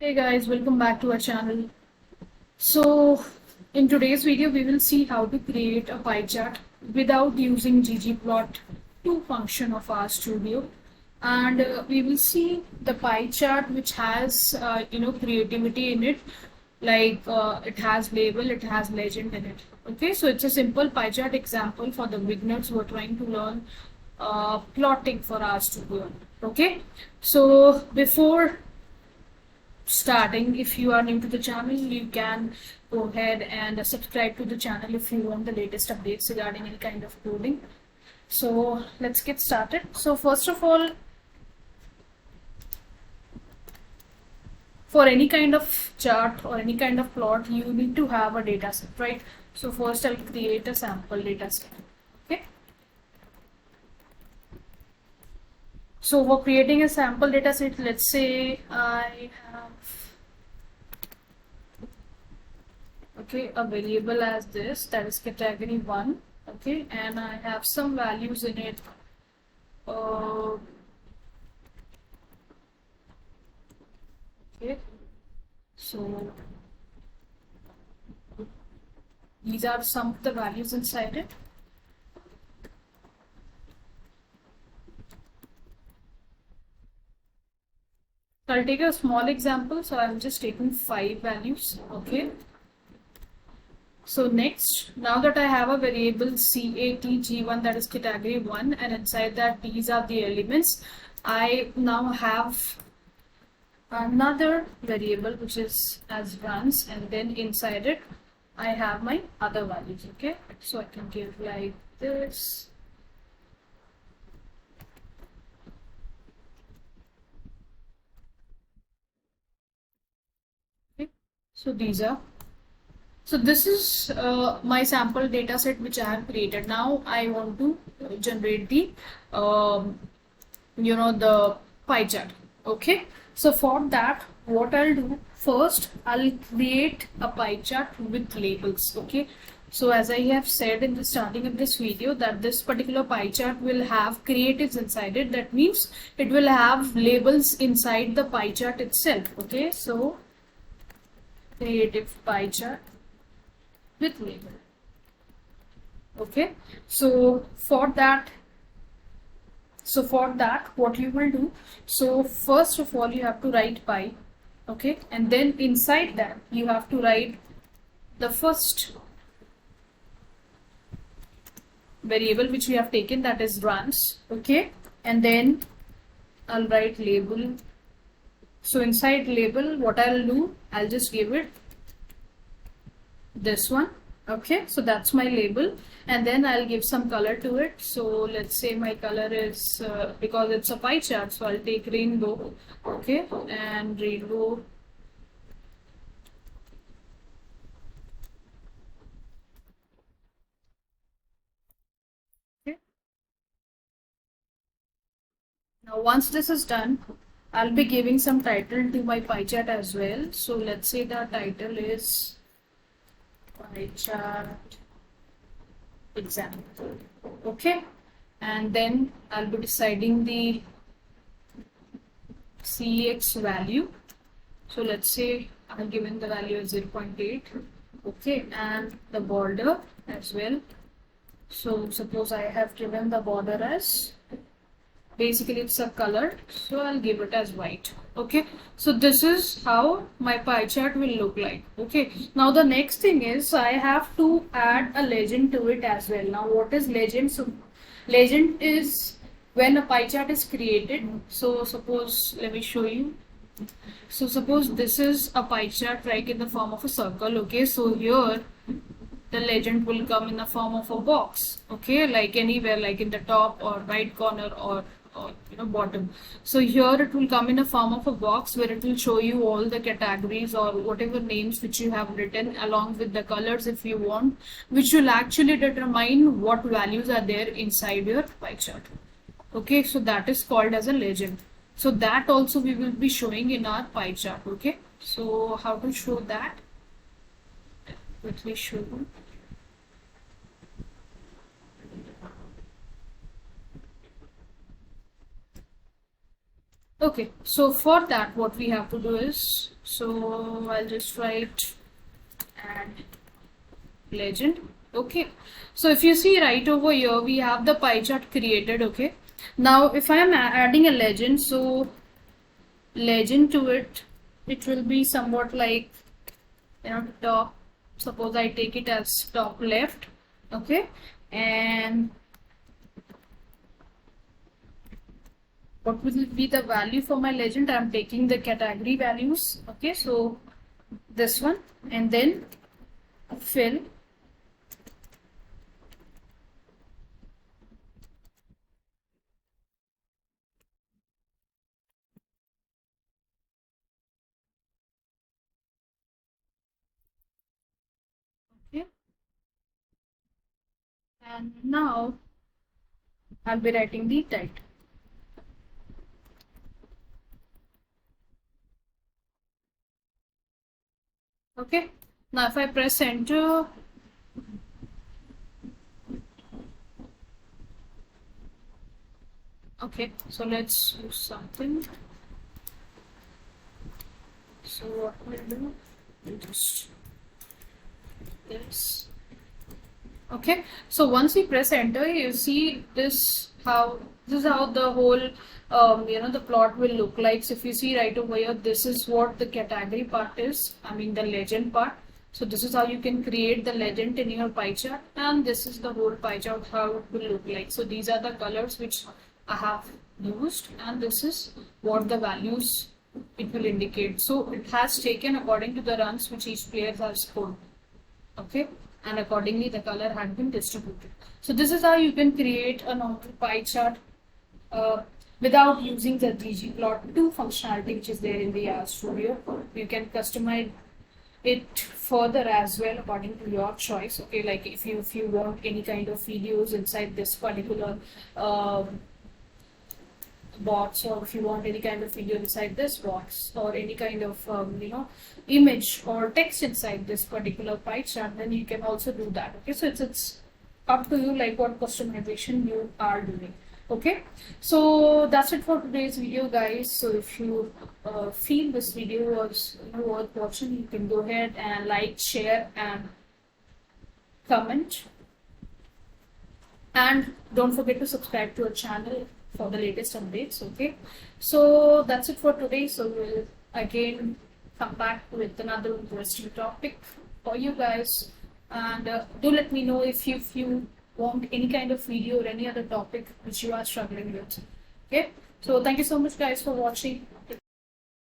Hey guys, welcome back to our channel. So, in today's video, we will see how to create a pie chart without using ggplot2 function of RStudio. And we will see the pie chart which has, creativity in it. Like it has label, it has legend in it. Okay, so it's a simple pie chart example for the beginners who are trying to learn plotting for RStudio. Okay, so before starting, if you are new to the channel, you can go ahead and subscribe to the channel if you want the latest updates regarding any kind of coding. So let's get started. So first of all, for any kind of chart or any kind of plot, you need to have a data set, right? So first I'll create a sample data set. Okay, so for creating a sample data set, let's say I have a variable as this, that is category 1. Okay, and I have some values in it. uh, okay, so these are some of the values inside it. So I'll take a small example. So I'm just taking 5 values. Okay, so next, now that I have a variable catg1, that is category 1, and inside that these are the elements, I now have another variable which is as runs, and then inside it I have my other values. Okay, so I can give like this. Okay, so these are, so this is my sample data set which I have created. Now I want to generate the um, the pie chart. Okay, so for that, what I'll do first, I'll create a pie chart with labels. Okay, so as I have said in the starting of this video, that this particular pie chart will have creatives inside it. That means it will have labels inside the pie chart itself. Okay, so creative pie chart with label. Okay, so for that, what you will do, so first of all you have to write pi. Okay, and then inside that you have to write the first variable which we have taken, that is runs. Okay, and then I'll write label. So inside label, what I'll do, I'll just give it this one. Okay, so that's my label, and then I'll give some color to it. So let's say my color is because it's a pie chart, so I'll take rainbow. Okay, and rainbow. Okay, now once this is done, I'll be giving some title to my pie chart as well. So let's say the title is pie chart example. Okay, and then I'll be deciding the CX value. So let's say I've given the value as 0.8. Okay, and the border as well. So suppose I have given the border as, basically it's a color, so I'll give it as white. Okay, so this is how my pie chart will look like. Okay, now the next thing is I have to add a legend to it as well. Now what is legend? So legend is when a pie chart is created. So suppose, let me show you. So suppose this is a pie chart like in the form of a circle. Okay, so here the legend will come in the form of a box. Okay, like anywhere, like in the top or right corner, or bottom. So here it will come in a form of a box where it will show you all the categories or whatever names which you have written, along with the colors if you want, which will actually determine what values are there inside your pie chart. Okay, so that is called as a legend. So that also we will be showing in our pie chart. Okay, so how to show that? Quickly show you. Okay, so for that, what we have to do is, so I'll just write add legend. Okay, so if you see right over here, we have the pie chart created. Okay, now if I am adding a legend, so legend to it, it will be somewhat like, top. Suppose I take it as top left. Okay, and what will be the value for my legend? I'm taking the category values. Okay, so this one, and then fill. Okay, and now I'll be writing the title. Okay, now if I press enter, okay, so let's do something. So what we'll do, we'll just this. Okay, so once you press enter, you see this is how the whole the plot will look like. So if you see right over here, this is what the category part is, I mean the legend part. So this is how you can create the legend in your pie chart, and this is the whole pie chart how it will look like. So these are the colors which I have used, and this is what the values it will indicate. So it has taken according to the runs which each player has scored. Okay, and accordingly the color had been distributed. So this is how you can create a normal pie chart without using the ggplot2 functionality which is there in the RStudio. You can customize it further as well according to your choice. Okay, like if you want any kind of videos inside this particular box, or if you want any kind of video inside this box, or any kind of image or text inside this particular pie chart, then you can also do that. Okay, so it's up to you like what customization you are doing. Okay, so that's it for today's video, guys. So if you feel this video was worth watching, you can go ahead and like, share, and comment, and don't forget to subscribe to our channel for the latest updates. Okay, so that's it for today. So we'll again come back with another interesting topic for you guys, and do let me know if you want any kind of video or any other topic which you are struggling with. Okay, so thank you so much guys for watching.